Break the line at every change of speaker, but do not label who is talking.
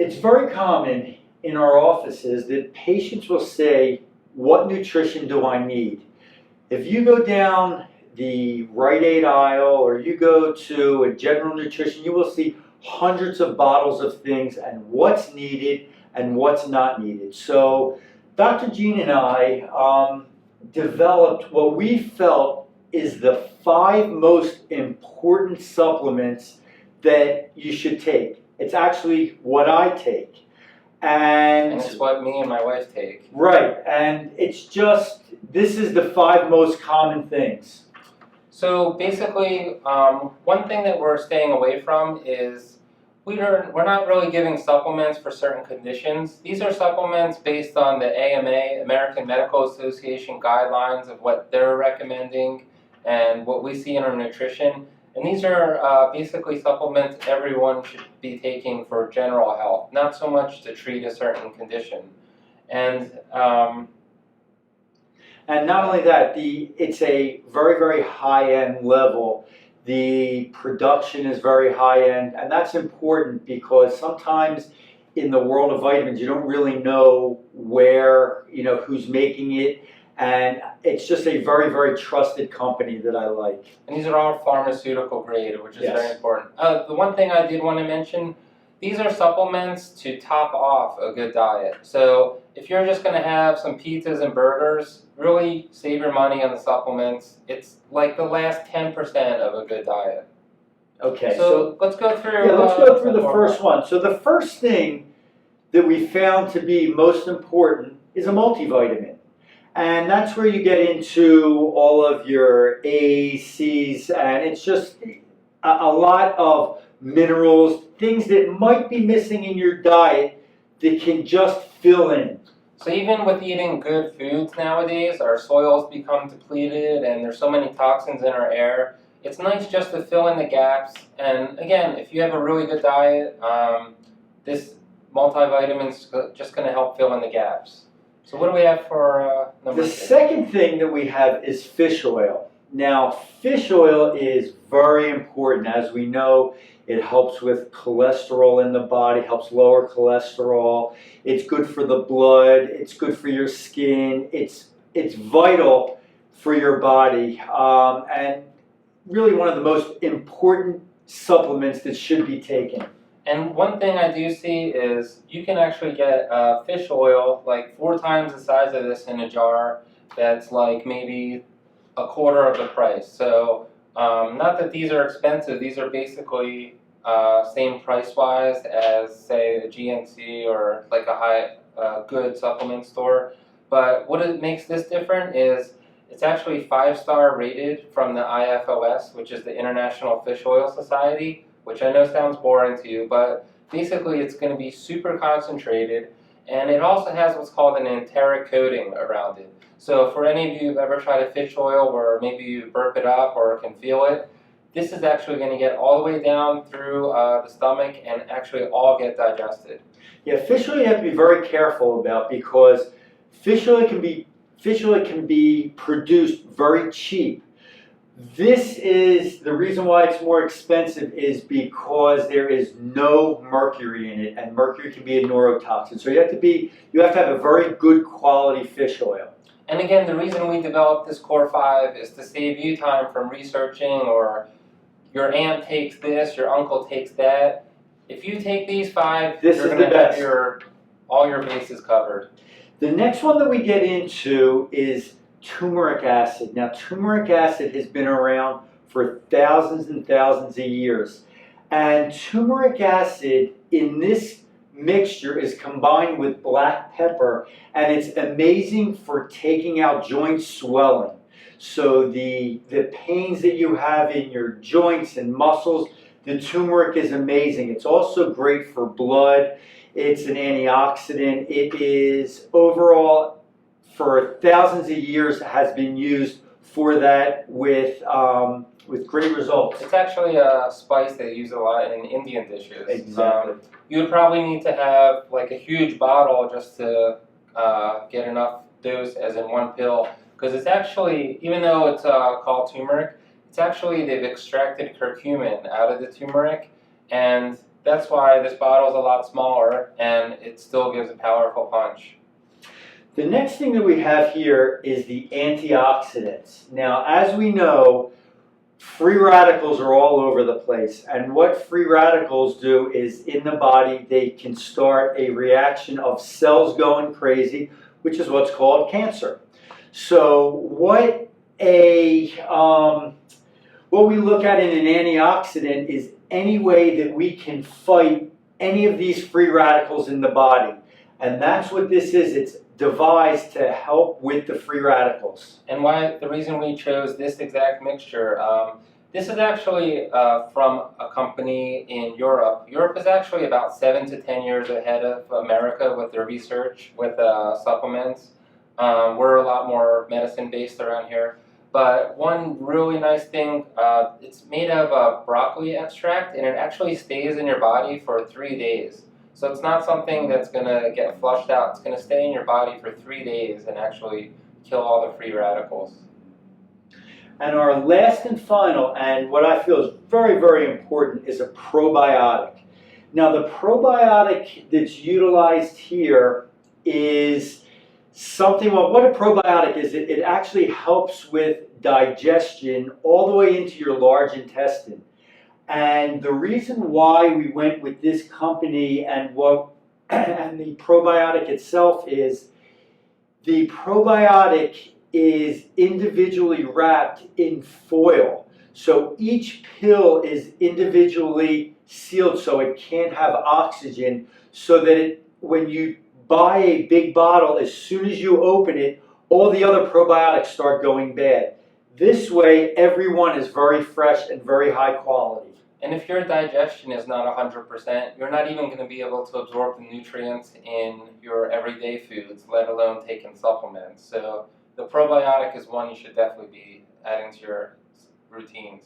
It's very common in our offices that patients will say, what nutrition do I need? If you go down the Rite Aid aisle or you go to a general nutrition, you will see hundreds of bottles of things and what's needed and what's not needed. So Dr. Jean and I developed what we felt is the 5 most important supplements that you should take. It's actually what I take. And
it's what me and my wife take.
Right, and it's just, this is the 5 most common things.
So basically, one thing that we're staying away from is we're not really giving supplements for certain conditions. These are supplements based on the AMA, American Medical Association guidelines of what they're recommending and what we see in our nutrition. And these are basically supplements everyone should be taking for general health, not so much to treat a certain condition. And
not only that, it's a very, very high-end level. The production is very high-end, and that's important because sometimes in the world of vitamins, you don't really know where, who's making it. And it's just a very, very trusted company that I like.
And these are all pharmaceutical grade, which is very important. The one thing I did want to mention, these are supplements to top off a good diet. So if you're just going to have some pizzas and burgers, really save your money on the supplements. It's like the last 10% of a good diet.
Okay,
so let's go through.
Yeah, let's go through the first one. So the first thing that we found to be most important is a multivitamin. And that's where you get into all of your A's, C's, and it's just a lot of minerals, things that might be missing in your diet that can just fill in.
So even with eating good foods nowadays, our soils become depleted and there's so many toxins in our air. It's nice just to fill in the gaps. And again, if you have a really good diet, this multivitamin's just going to help fill in the gaps. So what do we have for number 2?
The second thing that we have is fish oil. Now, fish oil is very important. As we know, it helps with cholesterol in the body, helps lower cholesterol. It's good for the blood. It's good for your skin. It's vital for your body. And really one of the most important supplements that should be taken.
And one thing I do see is you can actually get fish oil like 4 times the size of this in a jar that's like maybe a quarter of the price. So not that these are expensive, these are basically same price-wise as say a GNC or like a high good supplement store. But what makes this different is it's actually 5-star rated from the IFOS, which is the International Fish Oil Society, which I know sounds boring to you, but basically it's going to be super concentrated, and it also has what's called an enteric coating around it. So for any of you who've ever tried a fish oil where maybe you burp it up or can feel it, this is actually going to get all the way down through the stomach and actually all get digested.
Yeah, fish oil you have to be very careful about because fish oil can be produced very cheap. This is the reason why it's more expensive is because there is no mercury in it, and mercury can be a neurotoxin. So you have to have a very good quality fish oil.
And again, the reason we developed this Core 5 is to save you time from researching, or your aunt takes this, your uncle takes that. If you take these 5, you're going to have all your bases covered.
The next one that we get into is turmeric acid. Now, turmeric acid has been around for thousands and thousands of years. And turmeric acid in this mixture is combined with black pepper, and it's amazing for taking out joint swelling. So the pains that you have in your joints and muscles, the turmeric is amazing. It's also great for blood. It's an antioxidant. It is overall, for thousands of years, has been used for that with great results.
It's actually a spice they use a lot in Indian dishes.
Exactly.
You would probably need to have like a huge bottle just to get enough dose as in one pill. Because it's actually, even though it's called turmeric, it's actually, they've extracted curcumin out of the turmeric, and that's why this bottle is a lot smaller and it still gives a powerful punch.
The next thing that we have here is the antioxidants. Now, as we know, free radicals are all over the place, and what free radicals do is in the body they can start a reaction of cells going crazy, which is what's called cancer. So what we look at in an antioxidant is any way that we can fight any of these free radicals in the body, and that's what this is. It's devised to help with the free radicals.
And why the reason we chose this exact mixture, this is actually from a company in Europe. Europe is actually about 7 to 10 years ahead of America with their research with supplements. We're a lot more medicine based around here. But one really nice thing, it's made of broccoli extract, and it actually stays in your body for 3 days. So it's not something that's going to get flushed out. It's going to stay in your body for 3 days and actually kill all the free radicals.
And our last and final, and what I feel is very, very important, is a probiotic. Now, the probiotic that's utilized here is something, well, what a probiotic is, it actually helps with digestion all the way into your large intestine. And the reason why we went with this company and the probiotic itself is the probiotic is individually wrapped in foil. So each pill is individually sealed so it can't have oxygen, so that when you buy a big bottle, as soon as you open it, all the other probiotics start going bad. This way, everyone is very fresh and very high quality.
And if your digestion is not 100%, you're not even going to be able to absorb the nutrients in your everyday foods, let alone taking supplements. So the probiotic is one you should definitely be adding to your routines.